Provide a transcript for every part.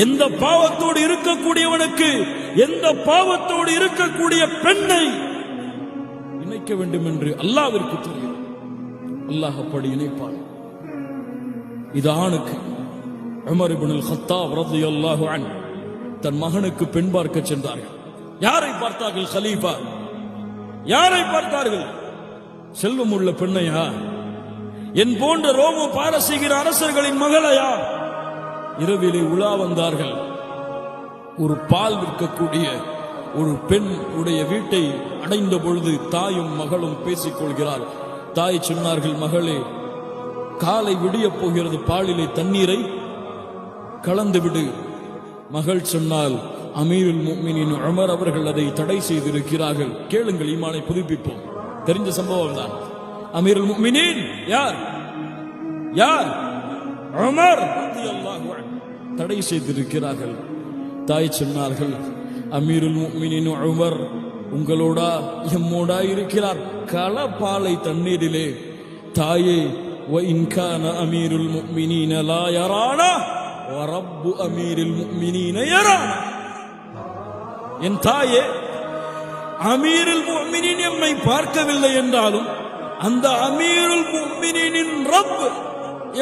எந்த பாவத்தோடு இருக்கக்கூடியவனுக்கு எந்த பாவத்தோடு இருக்கக்கூடிய பெண்ணை இணைக்க வேண்டும் என்று அல்லாஹ்விற்கு தெரியும். அல்லாஹ் அப்படி இணைப்பான். இது ஆணுக்கு. உமர் இப்னுல் கத்தாப் ரலியல்லாஹு அன்ஹு தன் மகனுக்கு பெண் பார்க்க சென்றார்கள். யாரை பார்த்தார்கள்? கலீஃபா. யாரை பார்த்தார்கள்? செல்வம் உள்ள பெண்ணையா? என் போன்ற ரோம பாரசீக அரசர்களின் மகளையா? இரவிலே உலா வந்தார்கள். ஒரு பால் விற்கக்கூடிய ஒரு பெண் உடைய வீட்டை அடைந்த பொழுது தாயும் மகளும் பேசிக் கொள்கிறார். தாய் சொன்னார்கள், மகளே, காலை விடிய போகிறது, பாலிலே தண்ணீரை கலந்து விடு. மகள் சொன்னால், அமீருல் முஃமினீன் உமர் அவர்கள் அதை தடை செய்திருக்கிறார்கள், கேளுங்கள், ஈமானை புதுப்பிப்போம். தெரிஞ்ச சம்பவம் தான். அமீருல் முஃமினீன் யார்? யார்? உமர் ரலியல்லாஹு அன்ஹு தடை செய்திருக்கிறார்கள். தாய் சொன்னார்கள், அமீருல் முஃமினீன் உமர் உங்களோடா எம்மோடா இருக்கிறார், களப்பாலை தண்ணீரிலே. தாயே, வ இன் கான அமீருல் முஃமினீன லா யரானா வ ரப்பு அமீருல் முஃமினீன யரானா. என் தாயே, அமீருல் முஃமினீன் எம்மை பார்க்கவில்லை என்றாலும் அந்த அமீருல் முஃமினீனின் ரப்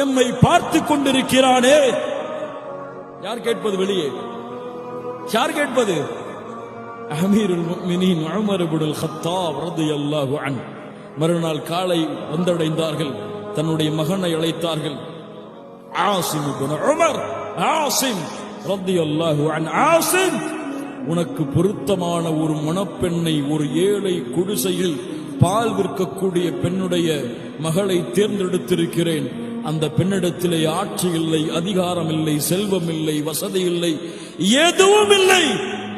எம்மை பார்த்துக் கொண்டிருக்கிறானே. யார் கேட்பது? வெளியே யார் கேட்பது? அமீருல் முஃமினீன் உமர் இப்னுல் கத்தாப் ரலியல்லாஹு அன்ஹு மறுநாள் காலை வந்தடைந்தார்கள். தன்னுடைய மகனை அழைத்தார்கள். ஆசிம் இப்னு உமர், ஆசிம் ரலியல்லாஹு அன்ஹு, ஆசிம், உனக்கு பொருத்தமான ஒரு மணப்பெண்ணை, ஒரு ஏழை குடிசையில் பால் விற்கக்கூடிய பெண்ணுடைய மகளை தேர்ந்தெடுத்திருக்கிறேன். அந்த பெண்ணிடத்திலே ஆட்சி இல்லை, அதிகாரம் இல்லை, செல்வம் இல்லை, வசதி இல்லை, எதுவும் இல்லை,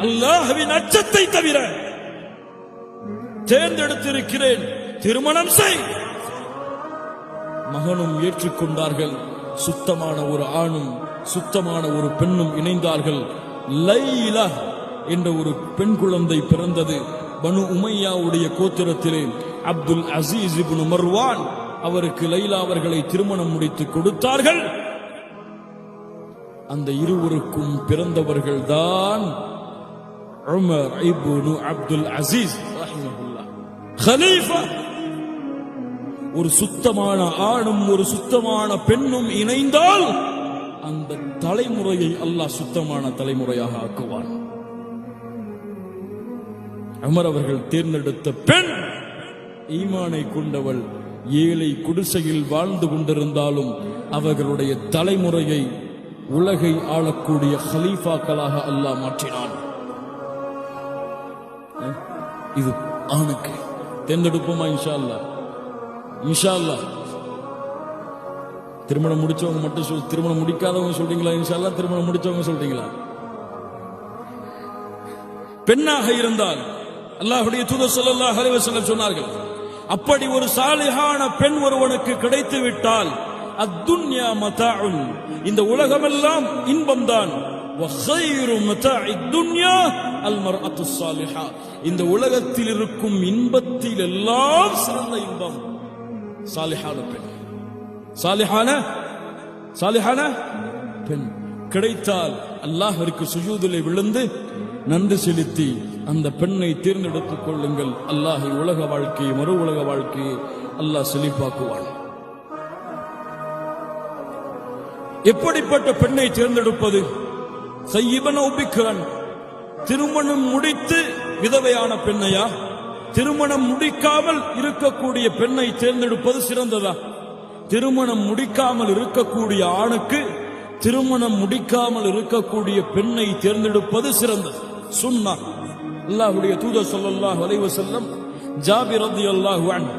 அல்லாஹ்வின் அச்சத்தை தவிர தேர்ந்தெடுத்திருக்கிறேன், திருமணம் செய். மகனும் ஏற்றுக்கொண்டார்கள். சுத்தமான ஒரு ஆணும் சுத்தமான ஒரு பெண்ணும் இணைந்தார்கள். லைலா என்ற ஒரு பெண் குழந்தை பிறந்தது. பனு உமையாவுடைய கோத்திரத்திலே அப்துல் அசீஸ் இப்னு மர்வான் அவருக்கு லைலா அவர்களை திருமணம் முடித்து கொடுத்தார்கள். அந்த இருவருக்கும் பிறந்தவர்கள் தான் உமர் இப்னு அப்துல் அசீஸ் ரஹிமஹுல்லாஹ், கலீஃபா. ஒரு சுத்தமான ஆணும் ஒரு சுத்தமான பெண்ணும் இணைந்தால் அந்த தலைமுறையை அல்லாஹ் சுத்தமான தலைமுறையாக ஆக்குவான். உமர் அவர்கள் தேர்ந்தெடுத்த பெண் ஈமானை கொண்டவள். ஏழை குடிசையில் வாழ்ந்து கொண்டிருந்தாலும் அவர்களுடைய தலைமுறையை உலகை ஆளக்கூடிய கலீஃபாக்களாக அல்லாஹ் மாற்றினான். இது ஆணுக்கு. தேர்ந்தெடுப்போமா? இன்ஷா அல்லாஹ், இன்ஷா அல்லாஹ். திருமணம் முடிச்சவங்க மட்டும் திருமணம் முடிக்காதவங்க சொல்றீங்களா? இன்ஷா அல்லாஹ். திருமணம் முடிச்சவங்க சொல்றீங்களா? பெண்ணாக இருந்தால் அல்லாஹ்வுடைய தூதர் ஸல்லல்லாஹு அலைஹி வஸல்லம் சொன்னார்கள், அப்படி ஒரு சாலிஹான பெண் ஒருவனுக்கு கிடைத்து விட்டால், அத்துன்யா மதாஉன், இந்த உலகமெல்லாம் இன்பம்தான். வ கைரு மதாஇத் துன்யா அல் மர்அத்து ஸாலிஹா, இந்த உலகத்தில் இருக்கும் இன்பத்தில் எல்லாம் சிறந்த இன்பம் சாலிஹான பெண். சாலிஹான பெண் கிடைத்தால் அல்லாஹ்விற்கு சுஜூதிலே விழுந்து நன்றி செலுத்தி அந்த பெண்ணை தேர்ந்தெடுத்துக் கொள்ளுங்கள். அல்லாஹ் உலக வாழ்க்கையை, மறு உலக வாழ்க்கையை அல்லாஹ் செழிப்பாக்குவான். எப்படிப்பட்ட பெண்ணை தேர்ந்தெடுப்பது? சய்யிபன் அவு பிக்ரன், திருமணம் முடித்து விதவையான பெண்ணையா, திருமணம் முடிக்காமல் இருக்கக்கூடிய பெண்ணை தேர்ந்தெடுப்பது சிறந்ததா? திருமணம் முடிக்காமல் இருக்கக்கூடிய ஆணுக்கு திருமணம் முடிக்காமல் இருக்கக்கூடிய பெண்ணை தேர்ந்தெடுப்பது சிறந்தது, சுன்னா. அல்லாஹ்வுடைய தூதர் ஸல்லல்லாஹு அலைஹி வஸல்லம் ஜாபிர் ரலியல்லாஹு அன்ஹு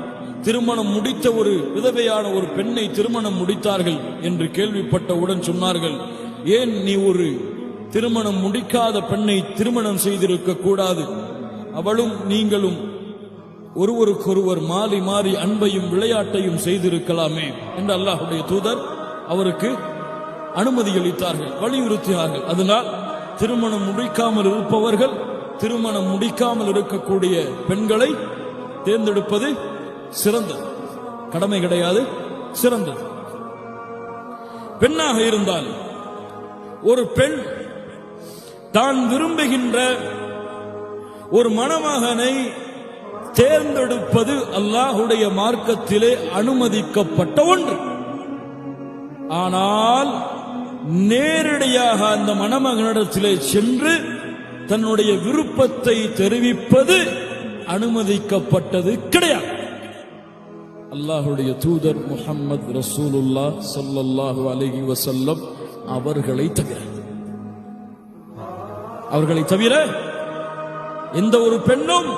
திருமணம் முடித்த ஒரு விதவையான ஒரு பெண்ணை திருமணம் முடித்தார்கள் என்று கேள்விப்பட்டவுடன் சொன்னார்கள், ஏன் நீ ஒரு திருமணம் முடிக்காத பெண்ணை திருமணம் செய்திருக்க கூடாது? அவளும் நீங்களும் ஒருவருக்கொருவர் மாறி மாறி அன்பையும் விளையாட்டையும் செய்திருக்கலாமே என்று அல்லாஹ்வுடைய தூதர் அவருக்கு அனுமதி அளித்தார்கள், வலியுறுத்தினார்கள். அதனால் திருமணம் முடிக்காமல் இருப்பவர்கள் திருமணம் முடிக்காமல் இருக்கக்கூடிய பெண்களை தேர்ந்தெடுப்பது சிறந்தது. கடமை கிடையாது, சிறந்தது. பெண்ணாக இருந்தால் ஒரு பெண் தான் விரும்புகின்ற ஒரு மணமகனை தேர்ந்தெடுப்பது அல்லாஹ்வுடைய மார்க்கத்திலே அனுமதிக்கப்பட்ட ஒன்று. ஆனால் நேரடியாக அந்த மணமகனிடத்திலே சென்று தன்னுடைய விருப்பத்தை தெரிவிப்பது அனுமதிக்கப்பட்டது கிடையாது. அல்லாஹ்வுடைய தூதர் முஹம்மது ரசூலுல்லாஹ் ஸல்லல்லாஹு அலைஹி வஸல்லம் அவர்களை தவிர எந்த ஒரு பெண்ணும்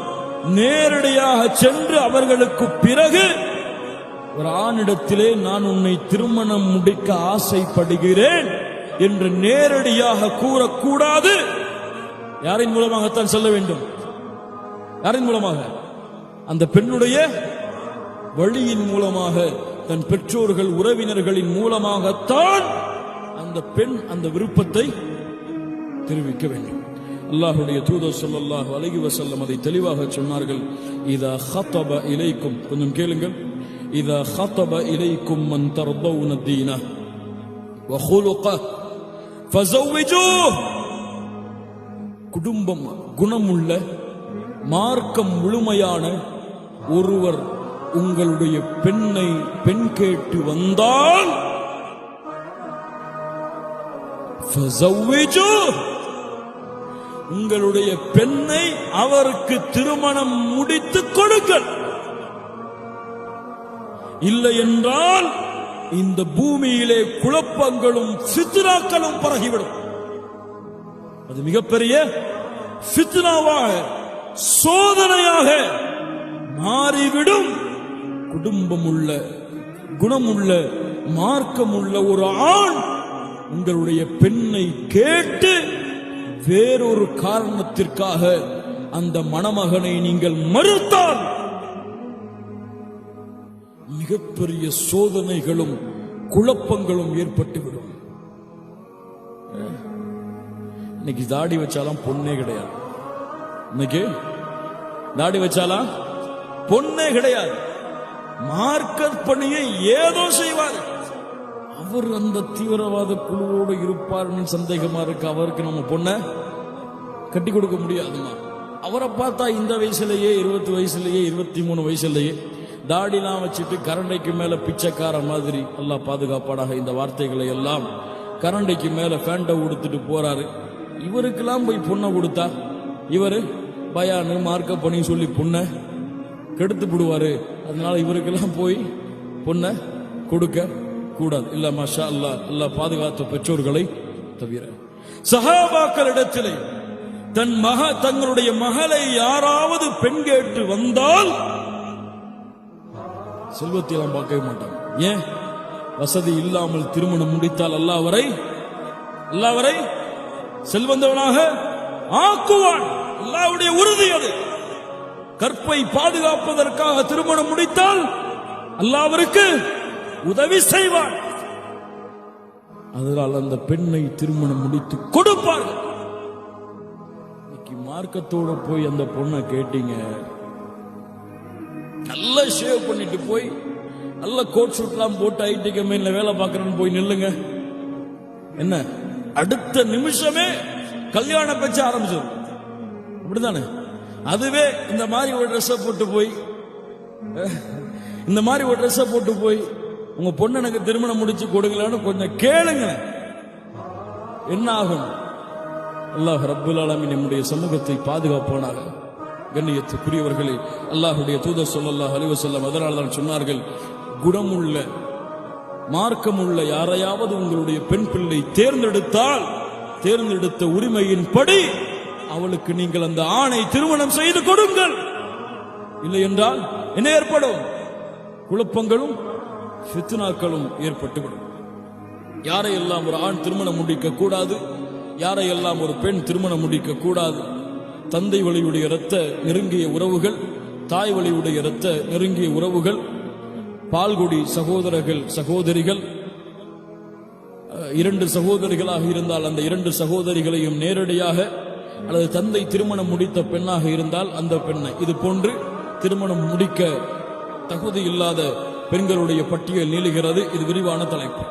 நேரடியாக சென்று அவர்களுக்கு பிறகு ஒரு ஆணிடத்திலே நான் உன்னை திருமணம் முடிக்க ஆசைப்படுகிறேன் என்று நேரடியாக கூறக்கூடாது. யாரின் மூலமாகத்தான் சொல்ல வேண்டும்? யாரின் மூலமாக? அந்த பெண்ணுடைய வழியின் மூலமாக, தன் பெற்றோர்கள் உறவினர்களின் மூலமாகத்தான் அந்த பெண் அந்த விருப்பத்தை தெரிவிக்க வேண்டும். அல்லாஹ்வுடைய தூதர் ஸல்லல்லாஹு அலைஹி வஸல்லம் அதை தெளிவாக சொன்னார்கள். இதா خطب இலைக்கும், கொஞ்சம் கேளுங்கள், இதா خطب இலைக்கும் மன் தர்தவுன தீனஹு வ குலுகஹு ஃபஸவ்விஜூஹு. குடும்பம் குணமுள்ள மார்க்கம் முழுமையான ஒருவர் உங்களுடைய பெண்ணை பெண் கேட்டு வந்தால் ஃபஸவ்விஜூஹு, உங்களுடைய பெண்ணை அவருக்கு திருமணம் முடித்துக் கொடுங்கள். இல்லை என்றால் இந்த பூமியிலே குழப்பங்களும் ஃபித்னாக்களும் பரகிவிடும். அது மிகப்பெரிய ஃபித்னாவாக, சோதனையாக மாறிவிடும். குடும்பமுள்ள குணமுள்ள மார்க்கமுள்ள ஒரு ஆண் உங்களுடைய பெண்ணை கேட்டு வேறொரு காரணத்திற்காக அந்த மணமகனை நீங்கள் மறுத்தால் மிகப்பெரிய சோதனைகளும் குழப்பங்களும் ஏற்பட்டுவிடும். இன்னைக்கு தாடி வச்சாலாம் பொண்ணே கிடையாது. இன்னைக்கு தாடி வச்சாலாம் பொண்ணே கிடையாது. மார்க்கத் பணியை ஏதோ செய்வார். அவர் அந்த தீவிரவாத குழுவோடு இருப்பார்னு சந்தேகமா இருக்கு. அவருக்கு நம்ம பொண்ணை கட்டி கொடுக்க முடியாதுமா. அவரை பார்த்தா இந்த வயசுலயே 20 வயசுலயே 23 வயசுலயே தாடிலாம் வச்சுட்டு கரண்டைக்கு மேல பிச்சைக்கார மாதிரி, அல்லாஹ் பாதுகாப்பாடாக இந்த வார்த்தைகளை எல்லாம், கரண்டைக்கு மேல ஃபேண்டை உடுத்துட்டு போறாரு. இவருக்கெல்லாம் போய் பொண்ணை கொடுத்தா இவரு பயானு மார்க்க பணி சொல்லி பொண்ணை கெடுத்து விடுவாரு. அதனால இவருக்கெல்லாம் போய் பொண்ணை கொடுக்க கூடாது. இல்ல மாஷா அல்லாஹ், அல்லாஹ் பாதுகாத்த பெற்றோர்களை தவிர. சஹாபாக்களிடத்திலே தங்களுடைய மகளை யாராவது பெண் கேட்டு வந்தால் செல்வத்தையெல்லாம் பார்க்கவே மாட்டாங்க. ஏன்? வசதி இல்லாமல் திருமணம் முடித்தால் அல்லாஹ் அவரை செல்வந்தவனாக ஆக்குவான். அல்லாஹ்வுடைய உறுதி அது. கற்பை பாதுகாப்பதற்காக திருமணம் முடித்தால் அல்லாஹ் அவருக்கு உதவி செய்வான். அதனால் அந்த பெண்ணை திருமணம் முடித்து கொடுப்பார்கள். மார்க்கத்தோட போய் அந்த பொண்ணை கேட்டீங்க, நல்லா ஷேவ் பண்ணிட்டு போய் நல்ல கோட் சூட்லாம் போட்டு ஐடி கம்பெனில வேலை பார்க்கறேன்னு போய் நில்லுங்க. என்ன, அடுத்த நிமிஷமே கல்யாண பேச்ச ஆரம்பிச்சிடும். அப்படித்தானே? அதுவே இந்த மாதிரி ஒரு ட்ரெஸ்ஸை போட்டு போய் உங்க பொண்ணு எனக்கு திருமணம் முடிச்சு கொடுக்கலான்னு கொஞ்சம் கேளுங்க, என்ன ஆகும்? அல்லாஹ் ரப்புல் ஆலமீன் நம்முடைய சமூகத்தை பாதுகாப்பானாக. கண்ணியத்துக்குரியவர்களே, அல்லாஹ்வுடைய தூதர் ஸல்லல்லாஹு அலைஹி வஸல்லம் அதனால் தான் சொன்னார்கள், குணமுள்ள மார்க்கமுள்ள யாரையாவது உங்களுடைய பெண் பிள்ளை தேர்ந்தெடுத்தால் தேர்ந்தெடுத்த உரிமையின்படி அவளுக்கு நீங்கள் அந்த ஆணை திருமணம் செய்து கொடுங்கள். இல்லை என்றால் என்ன ஏற்படும்? குழப்பங்களும் ஃபித்னாக்களும் ஏற்பட்டுவிடும். யாரையெல்லாம் ஒரு ஆண் திருமணம் முடிக்க கூடாது, யாரையெல்லாம் ஒரு பெண் திருமணம் முடிக்க கூடாது? தந்தை வழியுடைய இரத்த நெருங்கிய உறவுகள், தாய் வழியுடைய இரத்த நெருங்கிய உறவுகள், பால்குடி சகோதரர்கள் சகோதரிகள், 2 சகோதரிகளாக இருந்தால் அந்த 2 சகோதரிகளையும் நேரடியாக, அல்லது தந்தை திருமணம் முடித்த பெண்ணாக இருந்தால் அந்த பெண்ணை, இது போன்று திருமணம் முடிக்க தகுதி இல்லாத பெண்களுடைய பட்டியல் நீளுகிறது. இது விரிவான தலைப்பு.